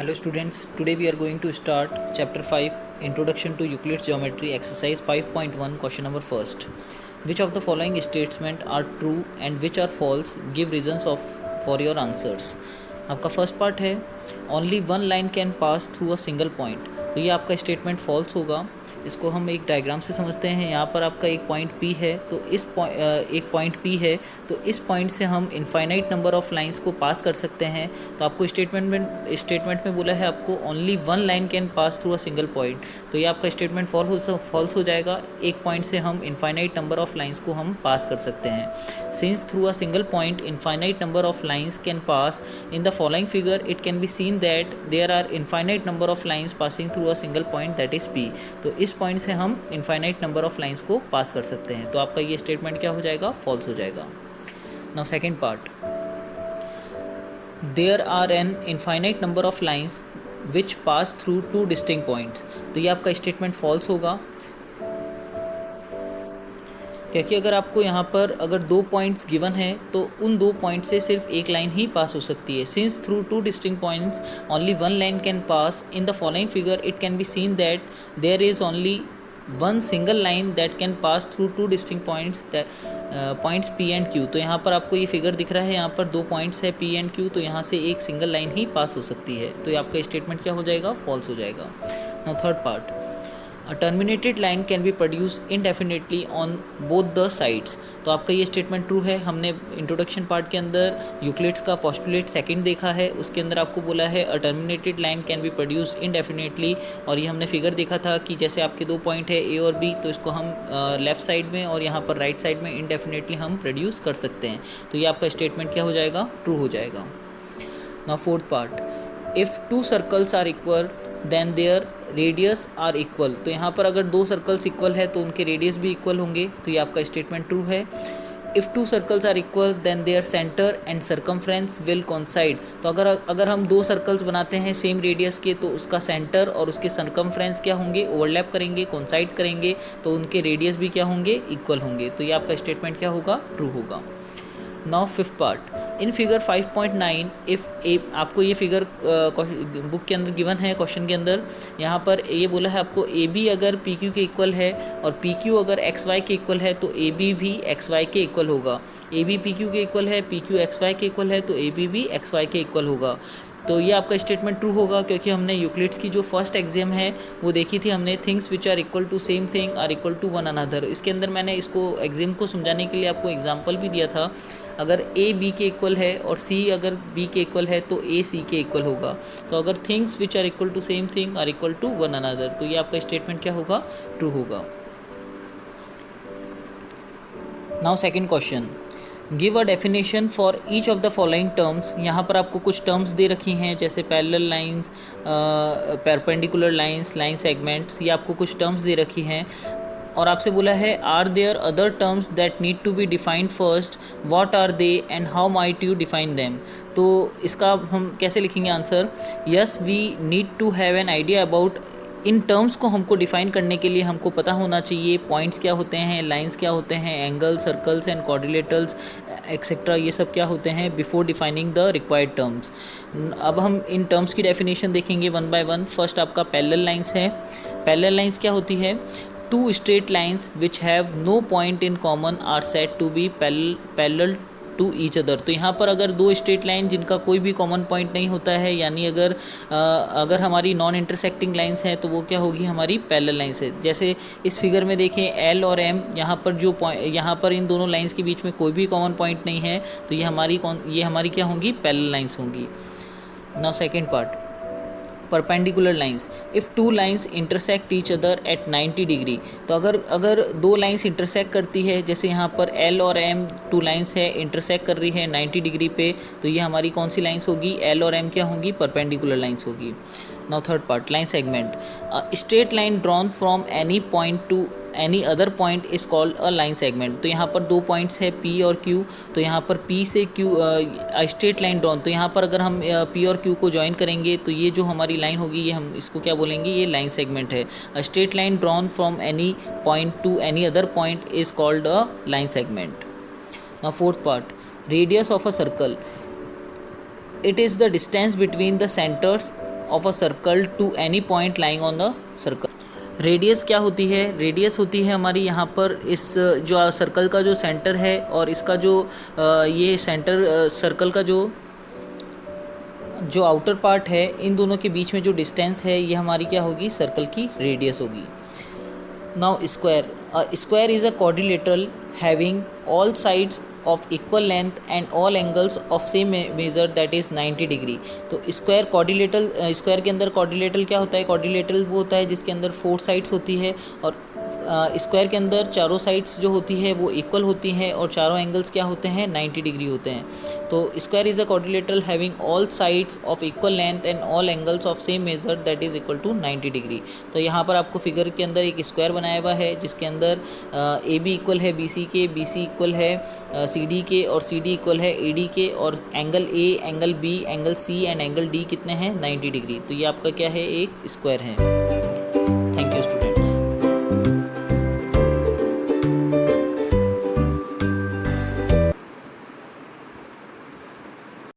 Hello students, today we are going to start chapter 5 Introduction to Euclid's Geometry exercise 5.1 question number first. Which of the following statements are true and which are false? Give reasons for your answers. आपका first part है only one line can pass through a single point, तो ये आपका statement false होगा। इसको हम एक diagram से समझते हैं। यहाँ पर आपका एक पॉइंट P है, तो एक पॉइंट P है, तो इस पॉइंट से हम इनफाइनाइट नंबर ऑफ लाइंस को पास कर सकते हैं। तो आपको स्टेटमेंट में बोला है आपको only one line can pass through a single point, तो ये आपका स्टेटमेंट फॉल्स हो जाएगा। एक पॉइंट से हम इनफाइनाइट नंबर ऑफ लाइंस को हम पास कर सकते हैं। Since through a single point infinite number of lines can pass in the following figure it can be seen that there are infinite number of lines passing through a single point that is P। तो इस point से हम infinite number of lines को पास कर सकते हैं। तो आपका ये स्टेटमेंट क्या हो जाएगा? फॉल्स हो जाएगा। Now second part, there are an infinite number of lines which pass through two distinct points, तो ये आपका स्टेटमेंट फॉल्स होगा, क्योंकि अगर आपको यहाँ पर अगर दो पॉइंट्स गिवन हैं तो उन दो पॉइंट से सिर्फ एक लाइन ही पास हो सकती है। Since through two distinct points only one line can pass in the following figure it can be seen that there is only one single line that can pass through two distinct points P and Q। तो यहाँ पर आपको ये figure दिख रहा है, यहाँ पर दो पॉइंट्स है P एंड Q, तो यहाँ से एक सिंगल लाइन ही पास हो सकती है। तो ये आपका स्टेटमेंट क्या हो जाएगा? फॉल्स हो जाएगा। Now third part, A terminated line can be produced indefinitely on both the sides। तो आपका ये स्टेटमेंट ट्रू है। हमने इंट्रोडक्शन पार्ट के अंदर यूक्लिड्स का पोस्टुलेट सेकंड देखा है, उसके अंदर आपको बोला है a terminated line can be produced indefinitely, और ये हमने फिगर देखा था कि जैसे आपके दो पॉइंट है A और B, तो इसको हम लेफ्ट साइड में और यहाँ पर राइट साइड में इनडेफिनेटली हम प्रोड्यूस कर सकते हैं। तो ये आपका स्टेटमेंट क्या हो जाएगा? ट्रू हो जाएगा। Now fourth part, if two circles are equal then their radius are equal. तो यहाँ पर अगर दो सर्कल्स इक्वल है तो उनके रेडियस भी इक्वल होंगे, तो ये आपका स्टेटमेंट ट्रू है। If two circles are equal then their centre and circumference will coincide. तो अगर हम दो सर्कल्स बनाते हैं सेम रेडियस के, तो उसका सेंटर और उसके सर्कमफ्रेंस क्या होंगे? ओवरलैप करेंगे, कोइंसाइड करेंगे, तो उनके रेडियस भी क्या होंगे? इक्वल होंगे। तो ये आपका स्टेटमेंट क्या होगा? ट्रू होगा। Now fifth part, in figure 5.9 आपको ये फिगर बुक के अंदर गिवन है, क्वेश्चन के अंदर यहाँ पर ये बोला है आपको AB अगर PQ के इक्वल है और PQ अगर XY के इक्वल है तो AB भी XY के इक्वल होगा। AB PQ के इक्वल है, PQ XY के इक्वल है, तो AB भी XY के इक्वल होगा। तो ये आपका स्टेटमेंट ट्रू होगा, क्योंकि हमने यूक्लिड्स की जो फर्स्ट एग्जाम है वो देखी थी हमने, things which are equal to same thing are equal to one another. इसके अंदर मैंने इसको एग्जाम को समझाने के लिए आपको एग्जांपल भी दिया था। अगर A B के इक्वल है और C अगर B के इक्वल है तो A C के इक्वल होगा। तो अगर things which are equal to same thing are equal to one another, तो ये आपका स्टेटमेंट क्या होगा? ट्रू होगा। Now second question, give a definition for each of the following terms. यहाँ पर आपको कुछ टर्म्स दे रखी हैं, जैसे parallel lines, perpendicular lines, line segments, ये आपको कुछ टर्म्स दे रखी हैं और आपसे बोला है are there other terms that need to be defined first, what are they and how might you define them. तो इसका हम कैसे लिखेंगे answer? Yes, we need to have an idea about, इन टर्म्स को हमको डिफाइन करने के लिए हमको पता होना चाहिए पॉइंट्स क्या होते हैं, लाइंस क्या होते हैं, angle, circles and quadrilaterals etcetera, ये सब क्या होते हैं before defining the required terms. अब हम इन टर्म्स की डेफिनेशन देखेंगे वन बाय वन। फर्स्ट आपका पैरेलल लाइंस है। पैरेलल लाइंस क्या होती है? Two straight lines which have no point in common are said to be parallel to each other. तो यहाँ पर अगर दो स्ट्रेट लाइन जिनका कोई भी कॉमन पॉइंट नहीं होता है, यानी अगर हमारी नॉन इंटरसेक्टिंग लाइंस हैं तो वो क्या होगी? हमारी पैरेलल लाइंस है। जैसे इस फिगर में देखें L और M, यहाँ पर इन दोनों लाइंस के बीच में कोई भी कॉमन पॉइंट नहीं है, तो ये हमारी क्या होंगी? पैरेलल लाइंस होंगी। Now second part, perpendicular lines, if two lines intersect each other at 90 degree. तो अगर दो लाइंस इंटरसेक्ट करती है, जैसे यहाँ पर L और M टू लाइंस है, इंटरसेक्ट कर रही है 90 डिग्री पे, तो ये हमारी कौन सी लाइंस होगी? L और M क्या होंगी? परपेंडिकुलर लाइंस होगी। Now third part, line segment, straight line drawn from any point to any other point is called a line segment. तो यहाँ पर दो पॉइंट्स है P और Q, तो यहाँ पर P से Q स्ट्रेट लाइन ड्रॉन, तो यहाँ पर अगर हम P और Q को ज्वाइन करेंगे तो ये जो हमारी लाइन होगी ये हम इसको क्या बोलेंगे? ये लाइन सेगमेंट है। A straight line drawn from any point to any other point is called a line segment. Now fourth part, radius of a circle, it is the distance between the centres of a circle to any point lying on the circle. Radius क्या होती है? Radius होती है हमारी यहाँ पर इस जो सर्कल का जो सेंटर है और इसका जो ये सेंटर सर्कल का जो आउटर पार्ट है, इन दोनों के बीच में जो डिस्टेंस है ये हमारी क्या होगी? सर्कल की रेडियस होगी। Now square is a quadrilateral having all sides of equal length and all angles of same measure that is 90 degree. तो स्क्वायर स्क्वायर के अंदर क्वाड्रिलेटरल क्या होता है? क्वाड्रिलेटरल वो होता है जिसके अंदर 4 साइड्स होती है और स्क्वायर के अंदर चारों साइड्स जो होती है वो इक्वल होती हैं और चारों एंगल्स क्या होते हैं? 90 डिग्री होते हैं। तो square is a quadrilateral having all sides of equal length and all angles of same measure that is equal to 90 degree. तो यहाँ पर आपको फिगर के अंदर एक स्क्वायर बनाया हुआ है जिसके अंदर ए बी इक्वल है बी सी के, बी सी इक्वल है सी डी के और सी डी इक्वल है ए डी के, और angle A, angle B, angle C and angle D कितने हैं? 90 डिग्री। तो ये आपका क्या है? एक स्क्वायर है।